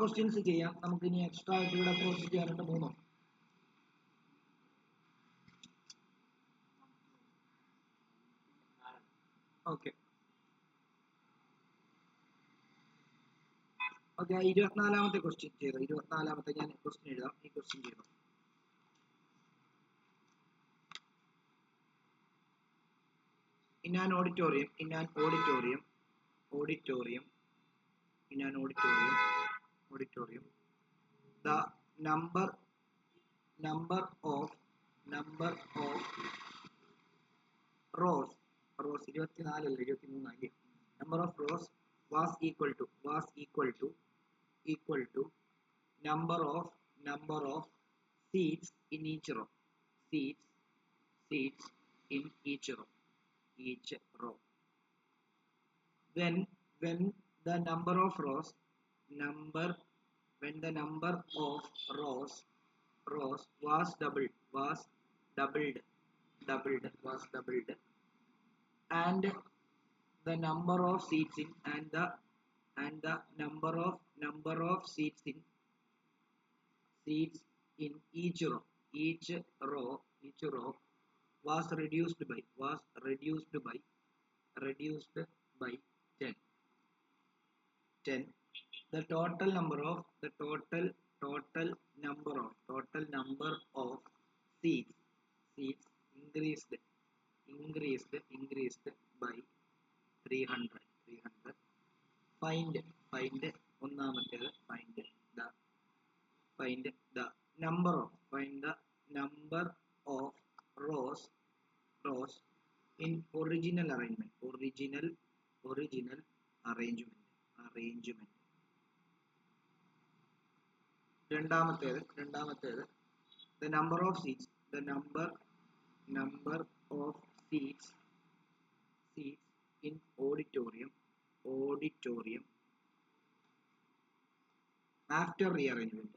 Questions ചെയ്യാം. നമുക്ക് ഇനി എക്സ്ട്രാ ആയിട്ട് ഇവിടെ ക്വസ്റ്റ്യൻ ചെയ്യാനായിട്ട് 3. ഓക്കെ 24ാമത്തെ ക്വസ്റ്റ്യൻ ചെയ്തു. 24ാമത്തെ ഞാൻ ക്വസ്റ്റ്യൻ എഴുതാം. ഈ ക്വസ്റ്റ്യൻ ചെയ്തു. In an auditorium, the number of rows 24 അല്ല 23 ആയി. Number of rows was equal to number of seats in each row. Seats in each row. When the number of rows was doubled and the number of seats in number of seats in each row was reduced by 10. The total number of seats increased by 300. Find ഒന്നാമത്തേത് find the number of rows in original arrangement. രണ്ടാമത്തേത് the number of seats in auditorium after rearrangement.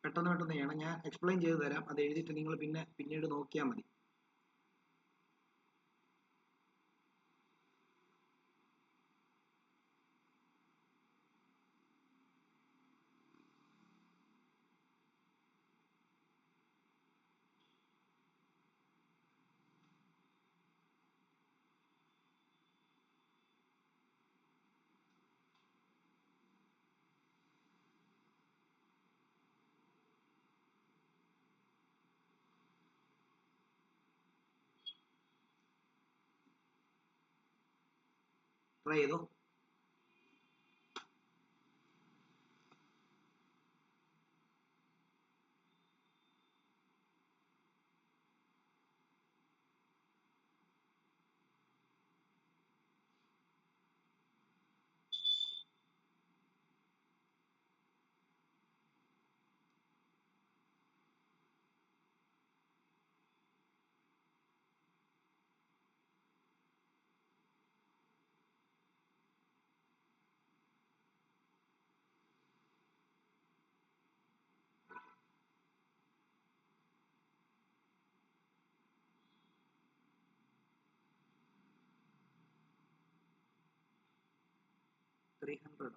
പെട്ടെന്ന് ചെയ്യണം. ഞാൻ explain ചെയ്തു തരാം. അത് എഴുതിയിട്ട് നിങ്ങൾ പിന്നീട് നോക്കിയാൽ മതി. ട്രൈ ചെയ്തോ.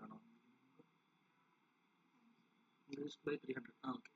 ആണോ? increased by 300. Okay.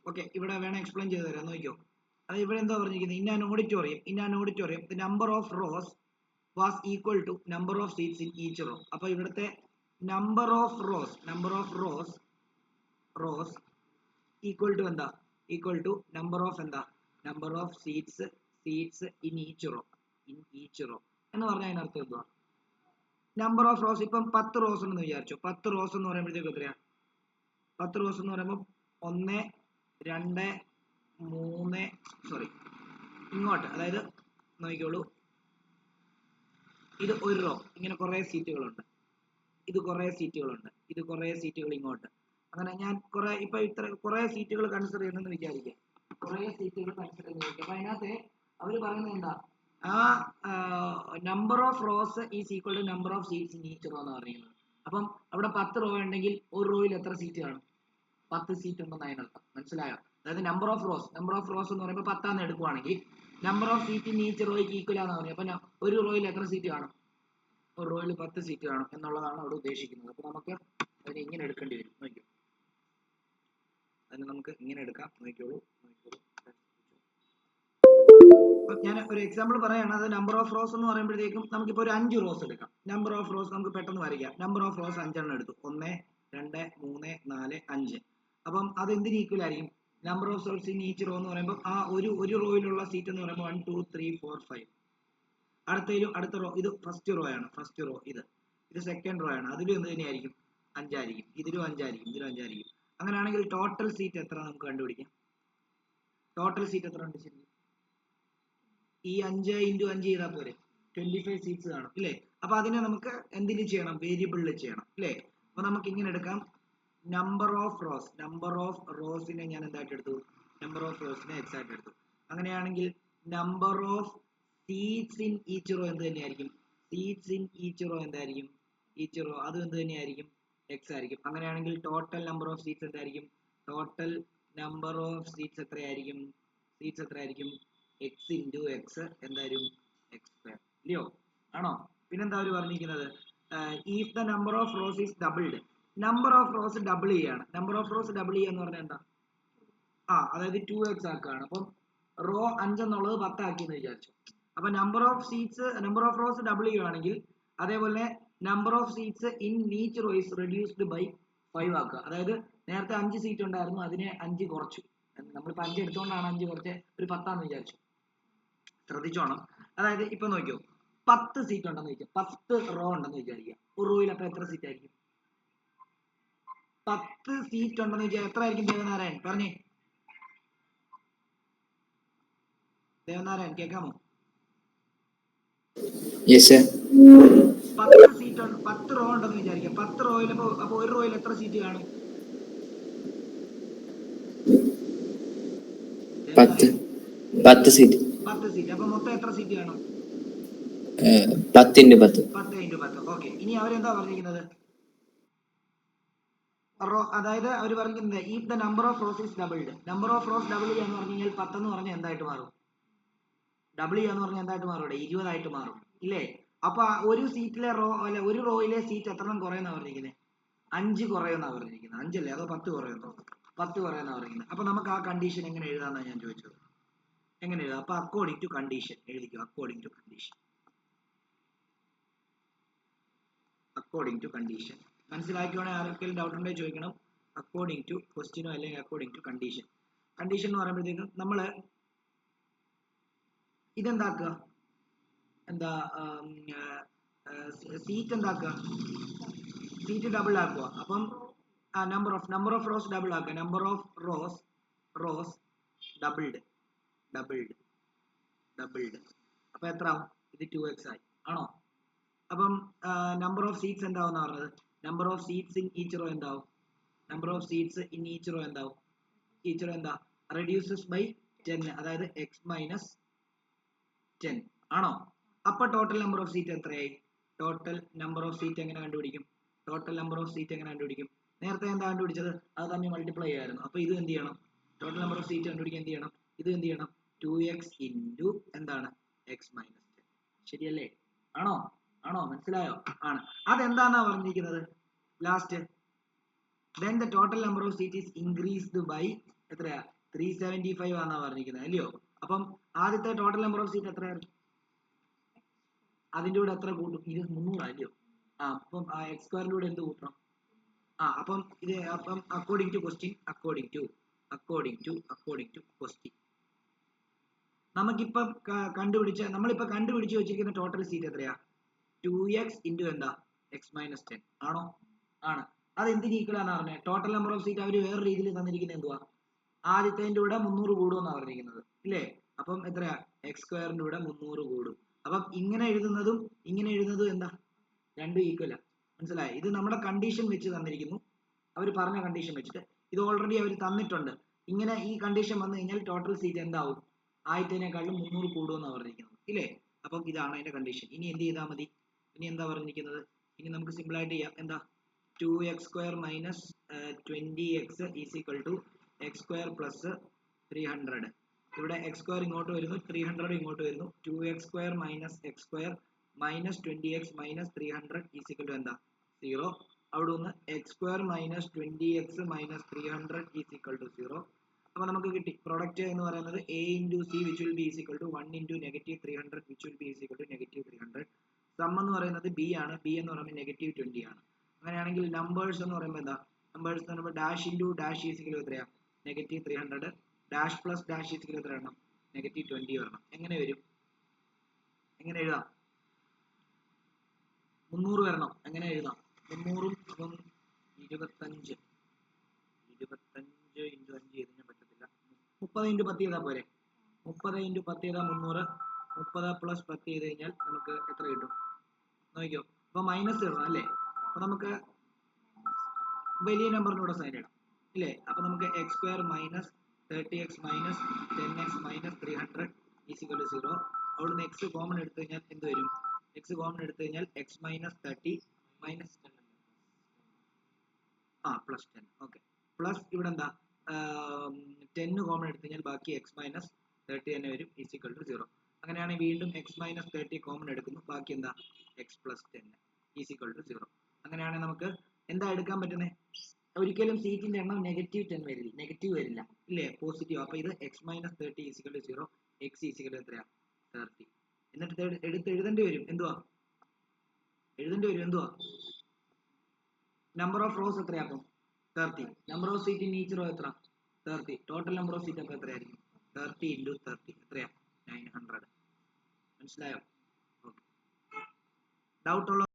ഓക്കെ, ഇവിടെ വേണം എക്സ്പ്ലെയിൻ ചെയ്ത് തരാം. നോക്കിയോ, അത് ഇവിടെ എന്താ പറഞ്ഞിരിക്കുന്നത്? In an auditorium the number of rows was equal to number of seats in each row. അപ്പൊ ഇവിടുത്തെ number of rows equal to എന്താ? Equal to number of seats in each row എന്ന് പറഞ്ഞാൽ അതിനർത്ഥം എന്തുവാ? നമ്പർ ഓഫ് റോസ് ഇപ്പം 10 rose എന്ന് വിചാരിച്ചു. 10 റോസ് എന്ന് പറയുമ്പോഴത്തേക്ക് എത്രയാ? 10 റോസ് എന്ന് പറയുമ്പോൾ 1 2 3 സോറി ഇങ്ങോട്ട്, അതായത് നോക്കിക്കോളൂ, ഇത് ഒരു റോ, ഇങ്ങനെ കുറേ സീറ്റുകളുണ്ട്, ഇത് കുറേ സീറ്റുകളുണ്ട്, ഇത് കുറേ സീറ്റുകൾ ഇങ്ങോട്ട്, അങ്ങനെ ഞാൻ കുറെ ഇപ്പൊ ഇത്ര കുറേ സീറ്റുകൾ കൺസിഡർ ചെയ്യുന്നെന്ന് വിചാരിക്കാം. കുറേ സീറ്റുകൾ കൺസിഡർ ചെയ്യുന്നത്. അപ്പൊ അതിനകത്ത് അവർ പറയുന്നത് എന്താ? ആ number of rows is equal to number of seats in each row എന്ന് പറയുന്നത്. അപ്പം അവിടെ 10 റോ ഉണ്ടെങ്കിൽ ഒരു റോയിൽ എത്ര സീറ്റ് കാണും? 10 സീറ്റ് ഉണ്ടെന്ന് അതിനർത്ഥം. മനസ്സിലായോ? അതായത് നമ്പർ ഓഫ് റോസ് എന്ന് പറയുമ്പോൾ 10 എടുക്കുവാണെങ്കിൽ number of seat in each റോയ്ക്ക് ഈക്വൽ ആണെന്ന് പറഞ്ഞു. അപ്പൊ ഒരു റോയിൽ എത്ര സീറ്റ് കാണും? ഒരു റോയിൽ 10 സീറ്റ് കാണും എന്നുള്ളതാണ് അവിടെ ഉദ്ദേശിക്കുന്നത്. അപ്പൊ നമുക്ക് അതിനെ ഇങ്ങനെ എടുക്കേണ്ടി വരും. നോക്കിയോ, അതിന് നമുക്ക് ഇങ്ങനെ എടുക്കാം. നോക്കിക്കോളൂ. ഞാൻ ഒരു എക്സാമ്പിൾ പറയാണ്. അത് നമ്പർ ഓഫ് റോസ് എന്ന് പറയുമ്പോഴത്തേക്കും നമുക്കിപ്പോൾ ഒരു 5 റോസ് എടുക്കാം. നമ്പർ ഓഫ് റോസ് നമുക്ക് പെട്ടെന്ന് വരയ്ക്കാം. നമ്പർ ഓഫ് റോസ് 5 എണ്ണം എടുത്തു. 1 2 3 4 5. അപ്പം അത് എന്തിന് ഈക്വൽ ആയിരിക്കും? Number of seats in each row എന്ന് പറയുമ്പോൾ ആ ഒരു റോയിലുള്ള സീറ്റ് എന്ന് പറയുമ്പോൾ 1 2 3 4 5. അടുത്ത റോ, ഇത് ഫസ്റ്റ് റോ ആണ്. ഫസ്റ്റ് റോ ഇത് സെക്കൻഡ് റോ ആണ്. അതിലും എന്ത് തന്നെയായിരിക്കും? 5 ആയിരിക്കും. ഇതിലും 5 ആയിരിക്കും. ഇതിലും 5 ആയിരിക്കും. അങ്ങനെയാണെങ്കിൽ ടോട്ടൽ സീറ്റ് എത്ര നമുക്ക് കണ്ടുപിടിക്കാം? ടോട്ടൽ സീറ്റ് എത്ര ഉണ്ട് ശരി? ഈ 5 × 5 ചെയ്താൽ പോരെ? 25 സീറ്റ്സ് കാണും ഇല്ലേ? അപ്പൊ അതിനെ നമുക്ക് എന്തിന് ചെയ്യണം? വേരിയബിളിൽ ചെയ്യണം ഇല്ലേ? അപ്പൊ നമുക്ക് ഇങ്ങനെ എടുക്കാം. നമ്പർ ഓഫ് റോസിനെ ഞാൻ എന്തായിട്ട് എടുത്തു? നമ്പർ ഓഫ് റോസിനെ എക്സ് ആയിട്ട് എടുത്തു. അങ്ങനെയാണെങ്കിൽ number of seats in each raw എന്ത് തന്നെയായിരിക്കും? സീറ്റ്സ് ഇൻ ഈച്ച് റോ എന്തായിരിക്കും? ഈച്ച് റോ അതും എന്ത് തന്നെയായിരിക്കും? എക്സ് ആയിരിക്കും. അങ്ങനെയാണെങ്കിൽ ടോട്ടൽ നമ്പർ ഓഫ് സീറ്റ്സ് എന്തായിരിക്കും? ടോട്ടൽ നമ്പർ ഓഫ് സീറ്റ്സ് എത്രയായിരിക്കും? സീറ്റ്സ് എത്രയായിരിക്കും? എക്സ് ഇൻറ്റു എക്സ് എന്തായാലും എക്സ് സ്ക്വയർ ഇല്ലയോ? ആണോ? പിന്നെന്താ അവർ പറഞ്ഞിരിക്കുന്നത്? If the number of rows is doubled. Number of rose double ചെയ്യാണ്. നമ്പർ ഓഫ് റോസ് ഡബിൾ ചെയ്യുക എന്ന് പറഞ്ഞാൽ എന്താ? അതായത് 2x ആക്കുകയാണ്. അപ്പം റോ 5 എന്നുള്ളത് 10 ആക്കി എന്ന് വിചാരിച്ചു. അപ്പൊ നമ്പർ ഓഫ് റോസ് ഡബിൾ ചെയ്യുകയാണെങ്കിൽ അതേപോലെ number of seats in each row is reduced by 5 ആക്കുക. അതായത് നേരത്തെ 5 സീറ്റ് ഉണ്ടായിരുന്നു, അതിനെ 5 കുറച്ചു. നമ്മളിപ്പോൾ 5 എടുത്തുകൊണ്ടാണ് 5 കുറച്ച് ഒരു 10 ആണെന്ന് വിചാരിച്ചു. ശ്രദ്ധിച്ചോണം. അതായത് ഇപ്പൊ നോക്കിയോ, 10 സീറ്റ് ഉണ്ടെന്ന് വിചാരിക്കും. 10 റോ ഉണ്ടെന്ന് വിചാരിക്കുക. ഒരു റോയിൽ അപ്പൊ എത്ര സീറ്റ് ആയിരിക്കും? 10 സീറ്റ് ഉണ്ടെന്ന് വിചാരിക്കുക. എത്ര ആയിരിക്കും ദേവനാരായൺ? പറഞ്ഞേ ദേവനാരായൺ, കേൾക്കാമോ? 10 സീറ്റ് 10 റോ ഉണ്ടെന്ന് വിചാരിക്കുക. 10 റോയിൽ അപ്പൊ ഒരു റോയിൽ എത്ര സീറ്റ് കാണും? 10 സീറ്റ്. അപ്പൊ മൊത്തം എത്ര സീറ്റ് കാണും? 10 × 10. 10 × 10. ഓക്കെ. ഇനി അവരെന്താ പറഞ്ഞിരിക്കുന്നത്? അതായത് അവർ പറഞ്ഞിരിക്കുന്നത് if the number of rows is doubled. Number of rose double ചെയ്യാന്ന് പറഞ്ഞു കഴിഞ്ഞാൽ 10 എന്ന് പറഞ്ഞാൽ എന്തായിട്ട് മാറും? ഡബിൾ ചെയ്യാന്ന് പറഞ്ഞാൽ എന്തായിട്ട് മാറും? 20 ആയിട്ട് മാറും ഇല്ലേ? അപ്പൊ ഒരു സീറ്റിലെ റോ അല്ലെ ഒരു റോയിലെ സീറ്റ് എത്ര കുറയുന്ന പറഞ്ഞിരിക്കുന്നത്? 5 കുറയുന്ന പറഞ്ഞിരിക്കുന്നത്. 5 അല്ലേ? അതോ 10 കുറയുന്നോ? 10 കുറയുന്ന പറഞ്ഞിരിക്കുന്നത്. അപ്പൊ നമുക്ക് ആ കണ്ടീഷൻ എങ്ങനെ എഴുതാന്നാണ് ഞാൻ ചോദിച്ചത്. എങ്ങനെ എഴുതാം? അപ്പൊ അക്കോർഡിംഗ് ടു കണ്ടീഷൻ എഴുതിക്കോ. അക്കോർഡിംഗ് ടു കണ്ടീഷൻ മനസ്സിലാക്കിയോണെങ്കിൽ ആർക്കെങ്കിലും ഡൗട്ട് ഉണ്ടെങ്കിൽ ചോദിക്കണം. അക്കോർഡിംഗ് ടു ക്വസ്റ്റ്യനോ അല്ലെങ്കിൽ അക്കോർഡിംഗ് ടു കണ്ടീഷൻ. കണ്ടീഷൻ എന്ന് പറയുമ്പോഴത്തേക്കും നമ്മള് ഇതെന്താക്കുക? എന്താ സീറ്റ് എന്താക്കുക? സീറ്റ് ഡബിൾ ആക്കുക. അപ്പം നമ്പർ ഓഫ് റോസ് ഡബിൾ ആക്കുക. Number of rose doubled. അപ്പൊ എത്ര ആവും? ഇത് 2x ആയി. ആണോ? അപ്പം നമ്പർ ഓഫ് സീറ്റ്സ് എന്താവുന്ന പറഞ്ഞത്? Number of seats in each row എന്താവും? Number of seats in each row എന്താവും? ഈച്ച് റോ എന്താ? റെഡ്യൂസസ് ബൈ 10, അതായത് x - 10 ആണോ? അപ്പൊ ടോട്ടൽ നമ്പർ ഓഫ് സീറ്റ് എത്രയായി? ടോട്ടൽ നമ്പർ ഓഫ് സീറ്റ് എങ്ങനെ കണ്ടുപിടിക്കും? നേരത്തെ എന്താ കണ്ടുപിടിച്ചത്? അത് തമ്മിൽ മൾട്ടിപ്ലൈ ചെയ്യായിരുന്നു. അപ്പൊ ഇത് എന്ത് ചെയ്യണം? ടോട്ടൽ നമ്പർ ഓഫ് സീറ്റ് കണ്ടുപിടിക്കാൻ എന്ത് ചെയ്യണം? ഇത് എന്ത് ചെയ്യണം? 2x ഇൻറ്റു എന്താണ്? x - 10. ശരിയല്ലേ? ആണോ? മനസ്സിലായോ? ആണ്. അതെന്താന്നാ പറഞ്ഞിരിക്കുന്നത് last? then the total number of seats is increased by എത്രയാ? 375 ആണെന്നാ പറഞ്ഞിരിക്കുന്നത് അല്ലയോ? അപ്പം ആദ്യത്തെ ടോട്ടൽ നമ്പർ ഓഫ് സീറ്റ് എത്രയായിരുന്നു? അതിന്റെ കൂടെ എത്ര കൂട്ടും? 300 അല്ലയോ? അപ്പം x സ്ക്വയറിന്റെ കൂടെ എന്ത് കൂട്ടണം? അപ്പം according to question, according to question നമുക്കിപ്പം നമ്മളിപ്പോ കണ്ടുപിടിച്ച് വെച്ചിരിക്കുന്ന ടോട്ടൽ സീറ്റ് എത്രയാ? 2x ഇൻറ്റു എന്താ? എക്സ് മൈനസ് 10 ആണോ? ആണ്. അത് എന്തിന് ഈക്വൽ ആണെന്ന് പറഞ്ഞത്? ടോട്ടൽ നമ്പർ ഓഫ് സീറ്റ് അവർ വേറെ രീതിയിൽ തന്നിരിക്കുന്നത് എന്തുവാ? ആദ്യത്തേന്റെ കൂടെ 300 കൂടുമെന്നാണ് പറഞ്ഞിരിക്കുന്നത് ഇല്ലേ? അപ്പം എത്രയാ? എക്സ് സ്ക്വയറിന്റെ കൂടെ 300 കൂടും. അപ്പം ഇങ്ങനെ എഴുതുന്നതും എന്താ? രണ്ടും ഈക്വലാ. മനസ്സിലായോ? ഇത് നമ്മുടെ കണ്ടീഷൻ വെച്ച് തന്നിരിക്കുന്നു. അവർ പറഞ്ഞ കണ്ടീഷൻ വെച്ചിട്ട് ഇത് ഓൾറെഡി അവർ തന്നിട്ടുണ്ട്. ഇങ്ങനെ ഈ കണ്ടീഷൻ വന്നു കഴിഞ്ഞാൽ ടോട്ടൽ സീറ്റ് എന്താവും? ആദ്യത്തേനേക്കാളും 300 കൂടുമെന്നാണ് പറഞ്ഞിരിക്കുന്നത് ഇല്ലേ? അപ്പം ഇതാണ് അതിന്റെ കണ്ടീഷൻ. ഇനി എന്ത് ചെയ്താൽ മതി? ഇനി എന്താ പറഞ്ഞിരിക്കുന്നത്? ഇനി നമുക്ക് സിമ്പിൾ ആയിട്ട് ചെയ്യാം. എന്താ? 2x square minus 20x is equal to x square plus 300. ഇവിടെ x square ഇങ്ങോട്ട് വരുന്നു, 300 ഇങ്ങോട്ട് വരുന്നു. 2x square minus x square minus 20x minus 300 is equal to എന്താ? 0. അവിടെ നിന്ന് x square minus 20x minus 300 is equal to 0. അപ്പോൾ നമുക്ക് കിട്ടി പ്രൊഡക്റ്റ് എന്ന് പറയുന്നത് a into c which will be is equal to 1 into negative 300 which will be is equal to negative 300. Some എന്ന് പറയുന്നത് b ആണ്. b എന്ന് പറയുമ്പോൾ negative 20 ആണ്. അങ്ങനെയാണെങ്കിൽ നമ്പേഴ്സ് എന്ന് പറയുമ്പോൾ എന്താ? നമ്പേഴ്സ് എന്ന് പറയുമ്പോൾ dash into dash is equal to എത്രയാ? negative 300. Dash plus dash is equal to എത്ര വരണം? negative 20 വരണം. എങ്ങനെ വരും? എങ്ങനെ എഴുതാം? 300 വരണം. എങ്ങനെ എഴുതാം? 300 അപ്പം 25 ഇൻറ്റു 5 ചെയ്ത് ഞാൻ പറ്റത്തില്ല. 30 ഇൻറ്റു 10 ചെയ്താൽ പോരെ? 30 ഇൻറ്റു 10 ചെയ്താൽ 300. 30 പ്ലസ് 10 ചെയ്ത് കഴിഞ്ഞാൽ നമുക്ക് എത്ര കിട്ടും? നോക്കിക്കോ. അപ്പൊ മൈനസ് ഇടണം അല്ലേ? അപ്പൊ നമുക്ക് വലിയ നമ്പറിനൂടെ സൈൻ ഇടാം ഇല്ലേ? അപ്പൊ നമുക്ക് x square minus 30x minus 10x minus 300 is equal to 0. അവിടുന്ന് എക്സ് കോമൺ എടുത്തു കഴിഞ്ഞാൽ എന്ത് വരും? എക്സ് കോമൺ എടുത്തു കഴിഞ്ഞാൽ X minus 30 minus plus 10. Okay. Plus ഇവിടെ എന്താ? 10 കോമൺ എടുത്തു കഴിഞ്ഞാൽ ബാക്കി എക്സ് മൈനസ് 30 തന്നെ വരും ഈസ് ഇക്വൽ ടു 0. അങ്ങനെയാണെങ്കിൽ വീണ്ടും എക്സ് മൈനസ് 30 കോമൺ എടുക്കുന്നു. ബാക്കി എന്താ? X plus 10 is equal to 0. അങ്ങനെയാണെങ്കിൽ നമുക്ക് എന്താ എടുക്കാൻ പറ്റുന്നത്? ഒരിക്കലും സീറ്റിന്റെ എണ്ണം നെഗറ്റീവ് 10 വരില്ല, നെഗറ്റീവ് വരില്ല ഇല്ലേ? പോസിറ്റീവ്. അപ്പൊ ഇത് x minus 30 is equal to 0. X is equal to എത്രയാ? 30. എന്നിട്ട് എഴുതേണ്ടി വരും എന്തുവാ? നമ്പർ ഓഫ് റോസ് എത്രയാ? അപ്പം 30. Number of seat in each raw എത്ര? 30. ടോട്ടൽ നമ്പർ ഓഫ് സീറ്റ് അപ്പോൾ എത്രയായിരിക്കും? 30 ഇൻറ്റു 30 എത്രയാ? 900. മനസ്സിലായോ? ഓക്കെ. ഡൗട്ട് ഉള്ള